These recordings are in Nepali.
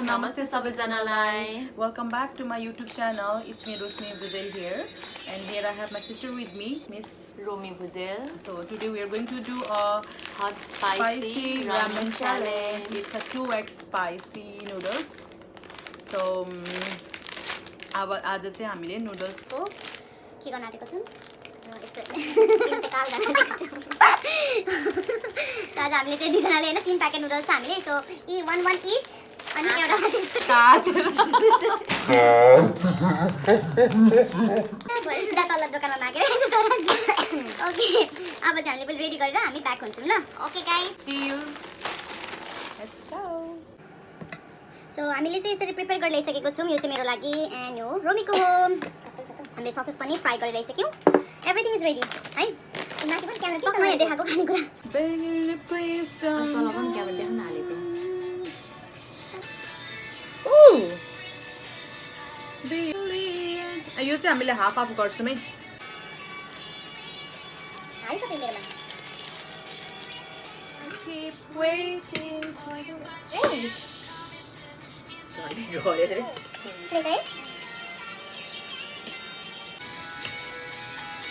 Namaste sabaijanalai. Welcome back to my YouTube channel. It's me Roshni Bhuzel here, and here I have my sister with me, Miss Romi Bhuzel. So today we are going to do a Hot spicy ramen challenge. It's a 2x spicy noodles. So अब आज चाहिँ हामीले noodles को के गर्न आँटेको छौं आज हामीले चाहिँ दुईजनाले हैन 3 प्याकेट नुडल्स हामीले सो ई 1 इच अनि एउटा तल दोकानमा मागेर ओके अब चाहिँ हामीले रेडी गरेर हामी प्याक हुन्छौं ल okay guys See you. Let's go. So हामीले चाहिँ यसरी प्रिपेयर गरेर ल्याइसकेको छौं यो चाहिँ मेरो लागि एन्ड यो रोमीको हो हामीले ससेस पनि फ्राई गरेर ल्याइसक्यौं एभ्रीथिङ इज रेडी है माथि पनि क्यामेरा के नयाँ देखाएको खानेकुरा Baby, please don't. तल पनि क्यामेरा देख्न हालेको. Ooh. यो चाहिँ हामीले हाफ हाफ गर्छौं है. हालिसक्यो मेरोमा Keep waiting for you. झोले रे. प्लेट है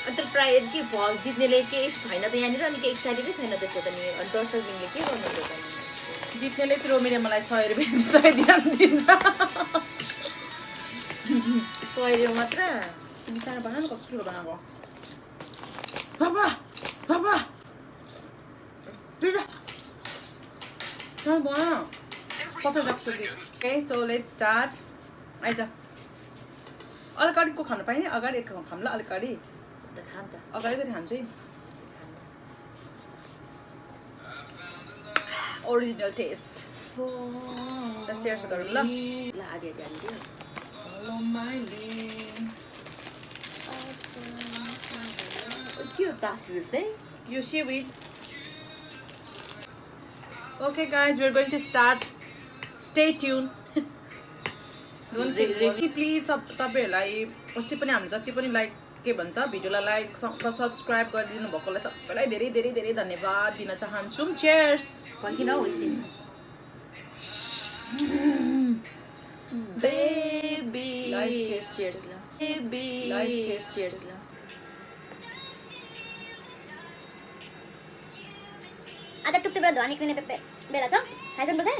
अन्त प्राय के भयो जित्नेले के छैन त यहाँनिर अनि के एक्साइटेडै छैन त्यसो त नि अनि दर्शकले के गर्नु हुन्छ त जित्नेले चाहिँ रोमीले मलाई 100 रुपैयाँ 100 दिन्छ. 100 रुपैयाँ मात्र. तिमी सानो बना न कस्तो ठुलो बनाएको. पापा पापा दिदा सानो बना. पत्ता जस्तो they. Okay, so let's start. आइज. अलिकतिको खानु पाइने अगाडि एक खामला अलिकति. त खान त. अगाडिको खान्छु है. Original taste. ल cheers गरौँ ल. आदि हालिदियो. Follow my lead. के प्लास्टिक जस्तै. You see it. Okay guys, we're going to start. Stay tuned. Don't forget. Please तपाईहरुलाई अस्ति पनि हामीले जति पनि लाइक के भन्छ भिडियोलाई लाइक सब्स्क्राइब गरिदिनु भएकोलाई सबैलाई धेरै धेरै धेरै धन्यवाद दिन चाहन्छु. Cheers. फर्किन हौ एकछिन. Baby. Cheers ल. Baby. Cheers ल. आज टुप्पीबाट धुवा निक्लिने बेला छ खाइसक्नु पर्छ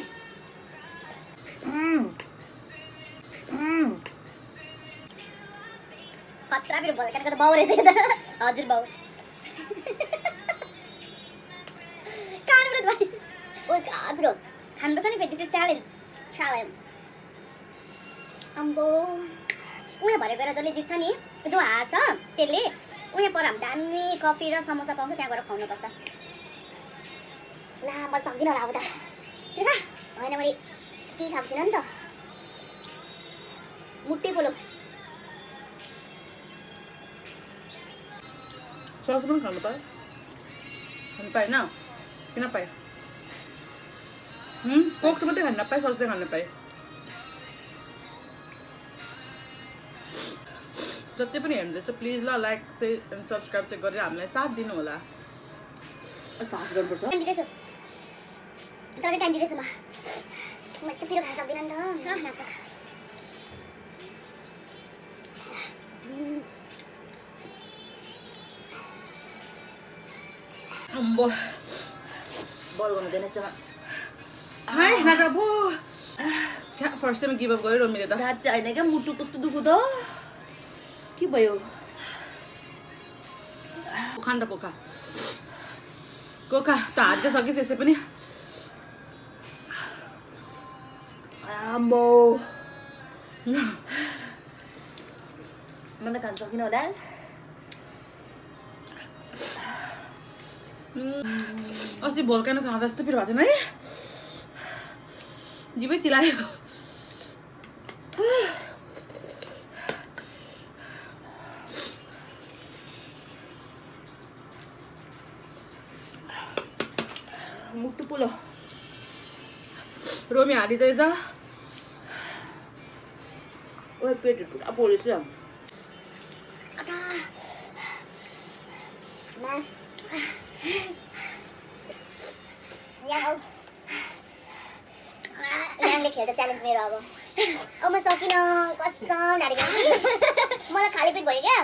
कत्रा बिरो बोल काटेको त बाउ रहेछ त हजुर बाउ कानबाट धुवा ओ बिरो खानुपर्छ नि फेरि च्यालेन्ज अम्बो उहाँ भरे गएर जसले जित्छ नि जो हार्छ त्यसले उहाँ पर हामी दामी कफी र समोसा पाउँछ त्यहाँ गएर खुवाउनुपर्छ ला म सक्दिनँ होला अब त छिर्का होइन मैले के खाएको छुइनँ नि त मुट्टी पोलो सस पनि खानु पाए. खानु पाएन किन पाए. कोक चाहिँ मात्रै खानु नपाए सस चाहिँ खानु पाए. जति पनि हेर्नुहुन्छ चाहिँ प्लिज ल लाइक चाहिँ अनि सब्सक्राइब चाहिँ गरेर हामीलाई साथ दिनु होला. पास गर्नुपर्छ. टाइम दिँदैछु तँलाई टाइम दिँदैछु म त पिरो खान सक्दिनँ नि त नाटक अम्बो बल गर्नु दिएन यस्तोमा. है नाटक भो फर्स्ट टाइम गिभ अप गरेर रोमीले त रात चाहिँ होइन क्या मुटु कस्तो दुखु त के भयो. खान त कोका कोका त हार्दै सकिस् यसै पनि. आम्बो म त खान सकिनँ होला. अस्ति भोल्कानो खाँदा जस्तो पिरो भएको थिएन है. जिबै चिलायो. मुटु पोलो. रोमी हारी चाहिँ जा. ओ पेटहरू पुरा पोलेछ. यहाँ याङले खेल्छ च्यालेन्ज मेरो अब म सकिन कसम ढाडेको मलाई खाली पेट भयो क्या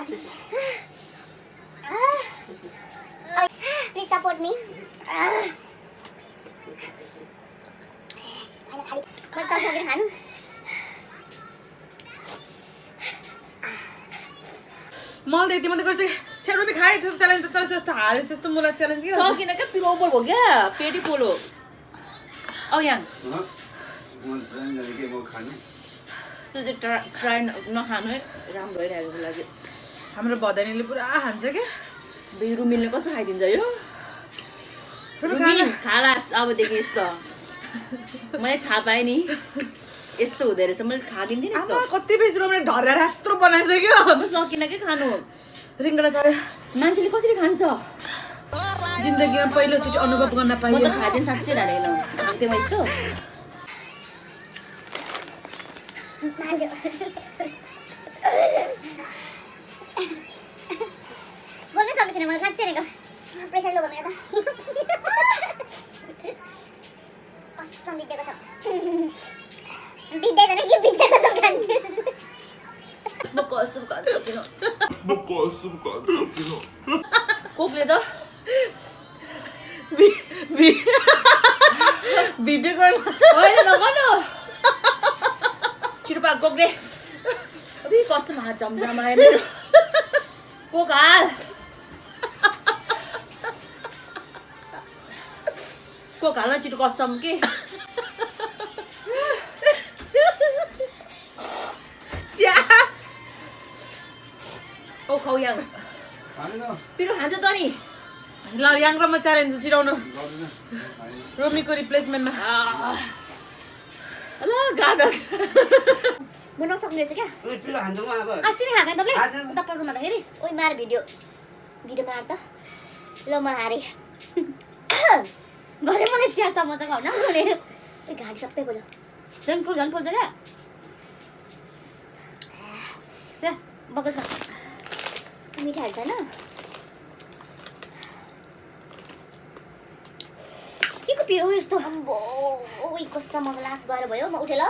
प्लिज सपोर्ट मी हैन खाली म सकेर खानु मैले यति मात्रै गर्छु छेरोमी खाए त्यस्तो च्यालेन्ज त जस्तो हारे जस्तो मलाई च्यालेन्ज के सकिन क्या पिरो ओभर भयो क्या पेटी पोलो औ याङ त्यो चाहिँ ट्राई नखानु है राम्रो भइरहेको लागि हाम्रो भदैनीले पुरा खान्छ के बेरु मिल्ने कस्तो खाइदिन्छ यो रुमिन खालास अबदेखि यस्तो मैले थाहा पाएँ नि यस्तो हुँदो रहेछ मैले खादिन्थेँ नि आमा यस्तो कति बेसी रोमले ढरेर यत्रो बनाइसक्यो म सकिन के खानु रिङ्गडा चढ्यो मान्छेले कसरी खान्छ जिन्दगीमा पहिलोचोटि अनुभव गर्न म पाइयो त खाँदैन साँच्चै ढालेन खाँथेँ म यस्तो बोल्नै सकेको छैन मलाई साँच्चै नै प्रेसर लो भयो त कसम बितेको छ बित्दैदैन कि बित्दैको छ खान्छु म कसम खान सकिन कोकले त भिडियो गर्नु होइन नगर्नु छिटो पाक कोकले अबे कस्तो हात झमझम आयो मेरो कोक हाल कोक हाल्न छिटो कसम के औ खाउ याङ पिरो खान्छ त नि ल याङ र म च्यालेन्ज छिराउनु रोमीको रिप्लेसमेन्टमा ल गादा म नसक्ने रहेछ क्या अस्ति नै खाएको तपाईँले तपाईँ रुममा त फेरि ओइ मार भिडियो मार त ल म हारेँ भरे मलाई चिया समोसा खुवाउन भने घाँटी सबै बोल्यो झन् पोल्छ क्या बगल छ मिठाईहरू छैन के को पिरो यस्तो अम्बो ओइ कस्तो मलाई लास गएर भयो म उठेँ ल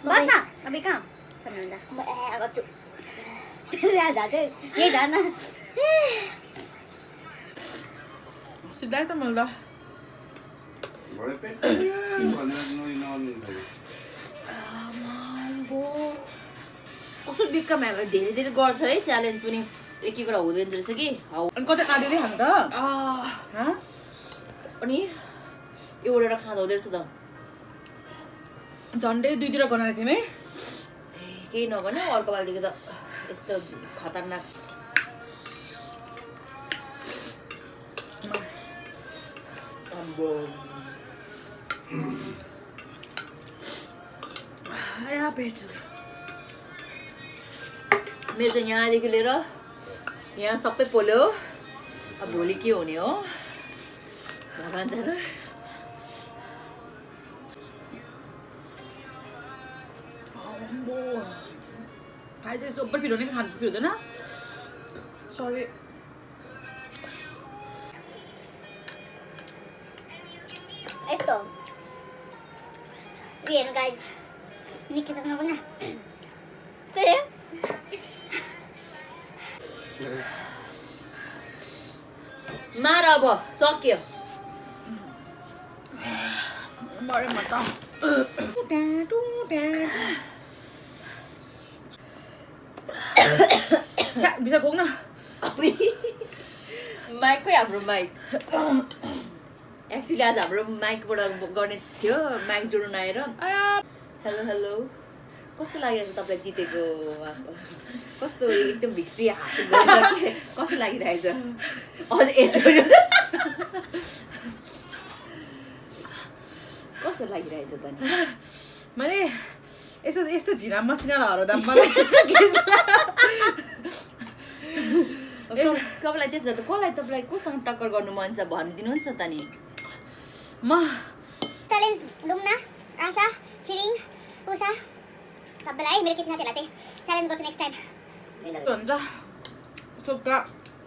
बस न अब कहाँ सम्झन्छ म गर्छु यही धर्न सिधाइ त मैले कस्तो बिक्कमाहरू धेरै धेरै गर्छ है च्यालेन्ज पनि एक एकवटा हुँदैन रहेछ कि हौ अनि कतै काटिँदै खानु त अनि एउटा खाँदा हुँदो रहेछ त झन्डै दुईतिर गनाएर थियौँ है केही नगर्ने अर्को पालिदेखि त यस्तो खतरनाक पेट मेरो त यहाँदेखि लिएर यहाँ सबै पोल्यो अब भोलि के हुने हो भगवान् जानु खाइ चाहिँ सोब्बर पिरो नै खान्छ पिउँदैन सरी यस्तो हेर्नु गाई निकै सक्नु पनि मार अब सक्यो मरे म त बिसा खोक्न माइक खोइ हाम्रो माइक एक्चुली आज हाम्रो माइकबाट गर्ने थियो माइक जोड्नु आएर हेलो हेलो कस्तो लागिरहेको छ तपाईँलाई जितेको कस्तो एकदम भित्री हात कस्तो लागिरहेछ अझ कस्तो लागिरहेछ त नि मैले यस्तो झिना मसिना हराउँदा मलाई तपाईँलाई त्यसो भए त कसलाई तपाईँलाई कोसँग टक्कर गर्नु मन छ भनिदिनुहोस् न त नि म च्यालेन्ज लुम्ना आशा छिरिङ उषा सबैलाई मेरो केटी साथीहरूलाई चाहिँ च्यालेन्ज गर्छु नेक्स्ट टाइम हुन्छ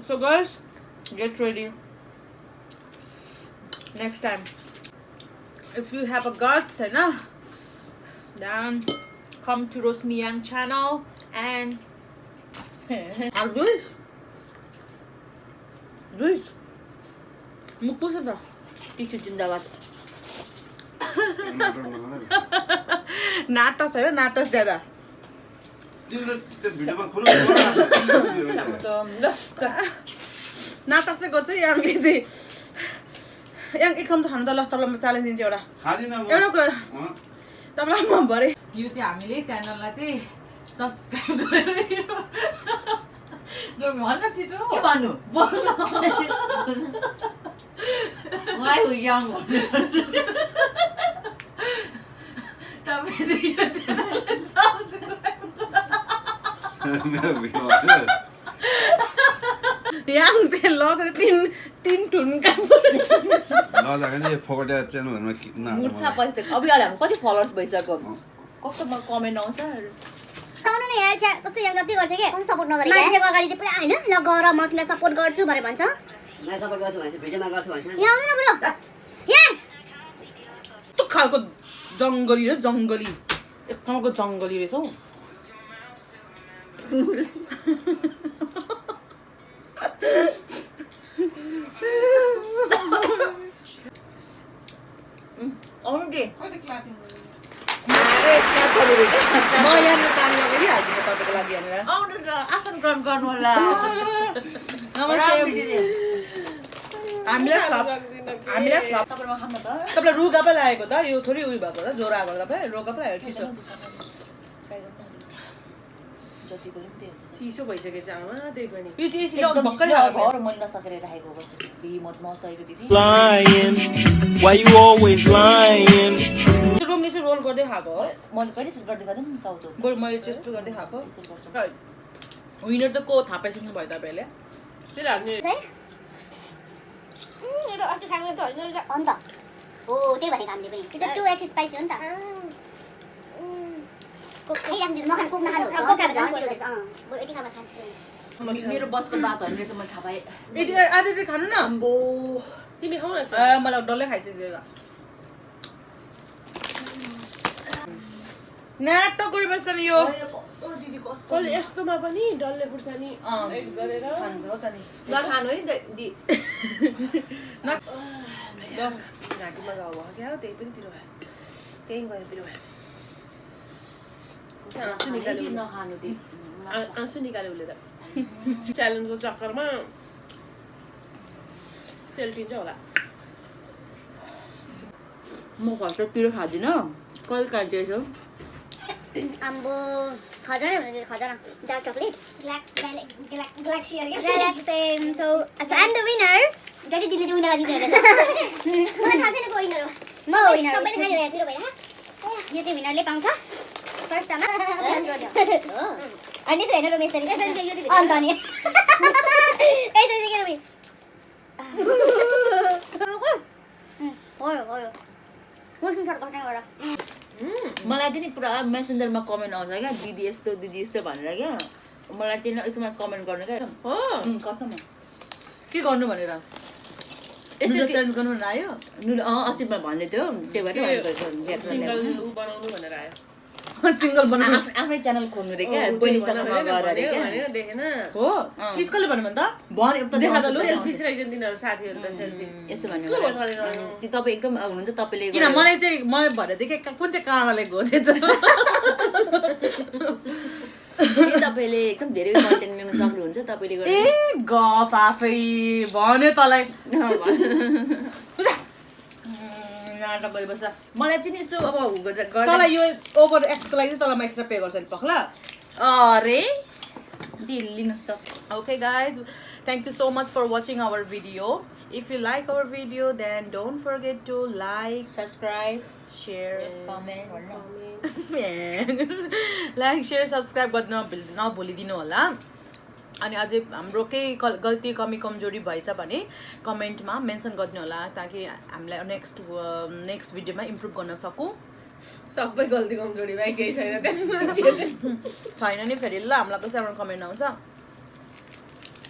so guys get ready next time if you have a guts, then come to Rosmi Yang channel and Ruiz. Muku sa टिचु जिन्दाबाद नाटक है नाटक ज्यादा तिम्रो त्यो भिडियोमा खोलो नाटक चाहिँ गर्छ यहाँले चाहिँ यहाँ एक चम्चा खानु त ल तपाईँलाई म च्यालेन्ज दिन्छु एउटा खादिन म एउटा कुरा तपाईँलाई म भरे यो चाहिँ हामीले च्यानललाई चाहिँ सब्स्क्राइब गरेर भन्न छिटो के भन्नु मलाई हो यङ तपाईँ चाहिँ यो च्यानललाई सब्स्क्राइब मेरो भिडियो यहाँ चाहिँ ल तीन ठुन्का नजाके नि फोकटे च्यानलहरुमा मुर्छा पछि अब अहिले हामी कति फलोवर्स भइसक्यो कस्तोमा कमेन्ट आउँछ आउनु नि यार छ्या कस्तो यहाँ गति गर्छ के सपोर्ट नगरे मान्छेको अगाडि चाहिँ पुरा हैन ल गर म तिमीलाई सपोर्ट गर्छु भनेर भन्छ म सपोर्ट गर्छु भनेपछि भिडियोमा गर्छु भन्छ यहाँ आउनु न ब्रो यहाँ कस्तो खालको जङ्गली र जङ्गली एक ठाउँको जङ्गली रहेछ हौ आउनु के म यहाँनिर पानी लगाइदिइहाल्छु नि तपाईँको लागि यहाँनिर आउनु त आसन ग्रहण गर्नु होला हामीलाई फ्लप तपाईँमा खानु त तपाईँलाई रुगा पो लागेको त यो थोरै उयो भएको त ज्वरो आएको तपाईँ रुगा पो लागेको चिसो जति गऱ्यो त्यही चिसो भइसकेछ आमा त्यही पनि यो चाहिँ यसरी एकदम भर्खरै चिसो आएको घर मैले नसकेर राखेको बस्छु म नसकेको दिदी Lying, why you always lying? रुमले चाहिँ रोल गर्दै खाएको हो मैले कहिले सुट गर्दै गर्दै चाउचाउ बरु मैले चाहिँ यस्तो गर्दै खाएको यसरी गर्छु विनर त को थाहा पाइसक्नु भयो तपाईँहरूले फेरि हाल्ने यो अस्ति खाएको जस्तो अन्त हो त्यही भनेको हामीले पनि त्यो त 2x स्पाइसी हो नि त कोही राख्दिनु नखानु कोक नखानु यति खामा खान्छु मेरो बसको बात होइन रहेछ मैले थाहा पाएँ यति आधी खानु न अम्बो तिमी खाऊ न मलाई डल्लै खाइसकेको नाटक गरिबस्छ नि यो दिदी कस्तो कसले यस्तोमा पनि डल्ले खुर्सानी एक गरेर खान्छ हो त नि नखानु है दिदी घाँटीमा घाउ भयो क्या त्यही पनि पिरो भयो त्यही गएर पिरो भयो आँसु निकाल्यो नखानु दिदी आँसु निकाल्यो उसले त च्यालेन्जको चक्करमा सेल्टिन्छ होला म घरको पिरो खाँदिनँ कहिले काटिएछौ आम्बो खजाना dark chocolate Galaxy so I am the winner जति दिदीले चाहिँ विनर दिँदै रहेछ मलाई थाहा छैन को विनर हो म हो विनर सबैले खायो यहाँ पिरो भएर यो चाहिँ विनरले पाउँछ फर्स्ट टाइममा अनि चाहिँ हेर्नु मेसरी अन्त नि यसरी चाहिँ के रुमी भयो मोसन सर्ट गर्दै गर मलाई चाहिँ नि पुरा मेसेन्जरमा कमेन्ट आउँछ क्या दिदी यस्तो भनेर क्या मलाई चाहिँ यसमा कमेन्ट गर्नु क्या हो कसम के गर्नु भनेर यस्तो चेन्ज गर्नु भनेर आयो अस्तिमा भन्दै थियो त्यही भएर सिङ्गल ऊ बनाउनु भनेर आयो सिङ्गल बनाउनु आफ्नै च्यानल खोल्नु रे क्या बहिनीसँग नगएर रे क्या देखेन हो किसकोले भन्नु भने त भन्यो त देखा त लु सेल्फी राख्छन् तिनीहरू साथीहरू त सेल्फी यस्तो भन्यो तपाईँ एकदम हुनुहुन्छ तपाईँले किन मलाई चाहिँ म भरे चाहिँ के कुन चाहिँ काँडाले गोथेछ तपाईँले एकदम धेरै कन्टेन्ट ल्याउनु सक्नुहुन्छ तपाईँले ए गफ आफै भन्यो तँलाई नाटक गरिबस्छ मलाई चाहिँ नि यसो अब तँलाई यो ओभर एक्टको लागि चाहिँ तँलाई म एक्स्ट्रा पे गर्छ नि पखला अरे दिल्ली न Okay guys, thank you so much for watching our video. If you like our video, then don't forget to like, subscribe share, comment like, share, subscribe गर्न नभुलिदिनु होला अनि अझै हाम्रो केही गल्ती कमी कमजोरी भएछ भने कमेन्टमा मेन्सन गर्नु होला ताकि हामीलाई नेक्स्ट भिडियोमा इम्प्रुभ गर्न सकौँ सबै गल्ती कमजोरी भाइ केही छैन छैन नि फेरि ल हामीलाई कसैबाट कमेन्ट आउँछ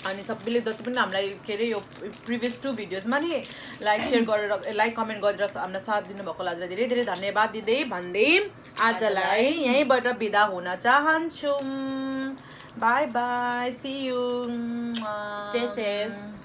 अनि सबैले जति पनि हामीलाई के अरे यो प्रिभियस 2 भिडियोजमा नि लाइक सेयर गरेर लाइक कमेन्ट गरेर हामीलाई साथ दिनुभएको लागि धेरै धेरै धन्यवाद दिँदै भन्दै आजलाई यहीँबाट बिदा हुन चाहन्छु bye bye see you Stay safe.